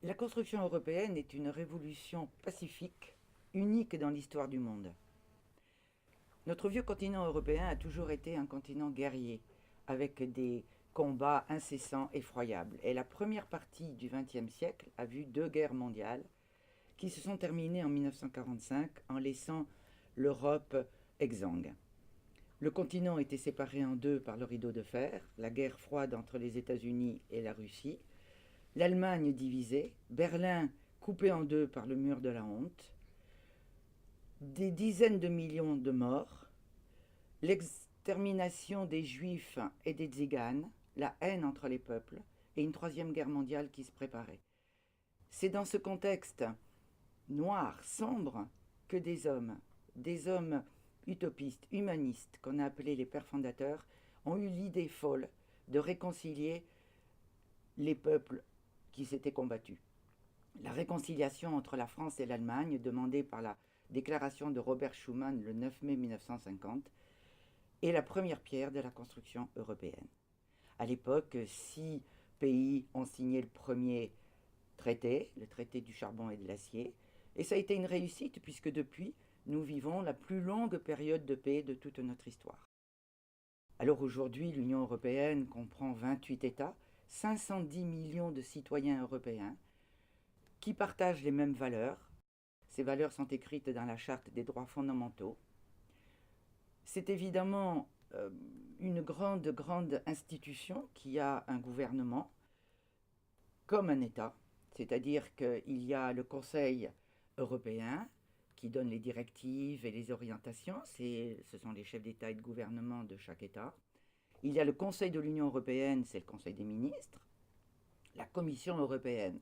La construction européenne est une révolution pacifique, unique dans l'histoire du monde. Notre vieux continent européen a toujours été un continent guerrier, avec des combats incessants, effroyables. Et la première partie du XXe siècle a vu deux guerres mondiales qui se sont terminées en 1945 en laissant l'Europe exsangue. Le continent était séparé en deux par le rideau de fer, la guerre froide entre les États-Unis et la Russie, l'Allemagne divisée, Berlin coupé en deux par le mur de la honte, des dizaines de millions de morts, l'extermination des Juifs et des Tziganes, la haine entre les peuples et une troisième guerre mondiale qui se préparait. C'est dans ce contexte noir, sombre, que des hommes utopistes, humanistes, qu'on a appelés les pères fondateurs, ont eu l'idée folle de réconcilier les peuples qui s'étaient combattus. La réconciliation entre la France et l'Allemagne, demandée par la déclaration de Robert Schuman le 9 mai 1950, est la première pierre de la construction européenne. À l'époque, 6 pays ont signé le premier traité, le traité du charbon et de l'acier, et ça a été une réussite puisque depuis, nous vivons la plus longue période de paix de toute notre histoire. Alors aujourd'hui, l'Union européenne comprend 28 États, 510 millions de citoyens européens qui partagent les mêmes valeurs. Ces valeurs sont écrites dans la Charte des droits fondamentaux. C'est évidemment une grande institution qui a un gouvernement comme un État, c'est-à-dire qu'il y a le Conseil européen qui donne les directives et les orientations, ce sont les chefs d'État et de gouvernement de chaque État. Il y a le Conseil de l'Union européenne, c'est le Conseil des ministres, la Commission européenne.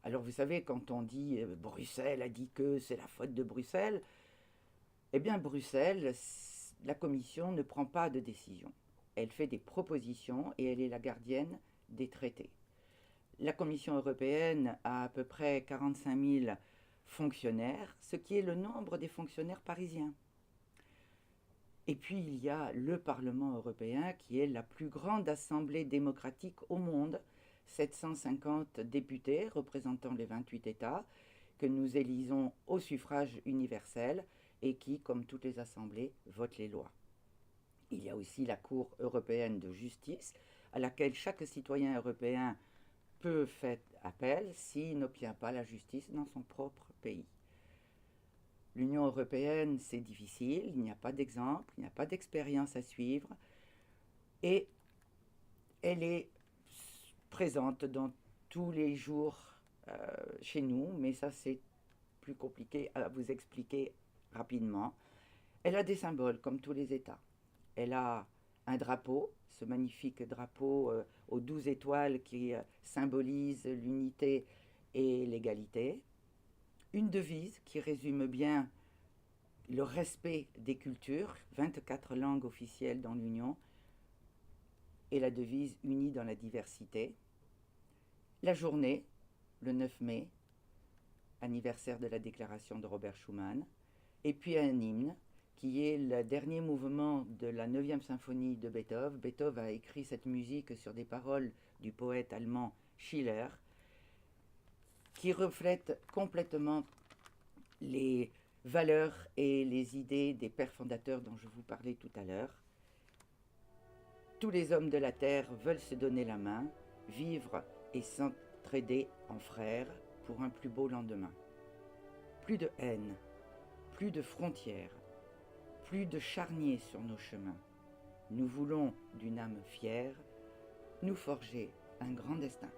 Alors vous savez, quand on dit Bruxelles a dit que c'est la faute de Bruxelles, eh bien Bruxelles, la Commission ne prend pas de décision. Elle fait des propositions et elle est la gardienne des traités. La Commission européenne a à peu près 45 000 fonctionnaires, ce qui est le nombre des fonctionnaires parisiens. Et puis il y a le Parlement européen qui est la plus grande assemblée démocratique au monde, 750 députés représentant les 28 États que nous élisons au suffrage universel et qui, comme toutes les assemblées, votent les lois. Il y a aussi la Cour européenne de justice à laquelle chaque citoyen européen peut faire appel s'il n'obtient pas la justice dans son propre pays. L'Union européenne, c'est difficile, il n'y a pas d'exemple, il n'y a pas d'expérience à suivre, et elle est présente dans tous les jours chez nous, mais ça c'est plus compliqué à vous expliquer rapidement. Elle a des symboles comme tous les États. Elle a un drapeau, ce magnifique drapeau aux 12 étoiles qui symbolise l'unité et l'égalité. Une devise qui résume bien le respect des cultures, 24 langues officielles dans l'Union, et la devise unie dans la diversité. La journée, le 9 mai, anniversaire de la déclaration de Robert Schuman, et puis un hymne qui est le dernier mouvement de la 9e symphonie de Beethoven. Beethoven a écrit cette musique sur des paroles du poète allemand Schiller, qui reflète complètement les valeurs et les idées des pères fondateurs dont je vous parlais tout à l'heure. Tous les hommes de la terre veulent se donner la main, vivre et s'entraider en frères pour un plus beau lendemain. Plus de haine, plus de frontières, plus de charniers sur nos chemins. Nous voulons, d'une âme fière, nous forger un grand destin.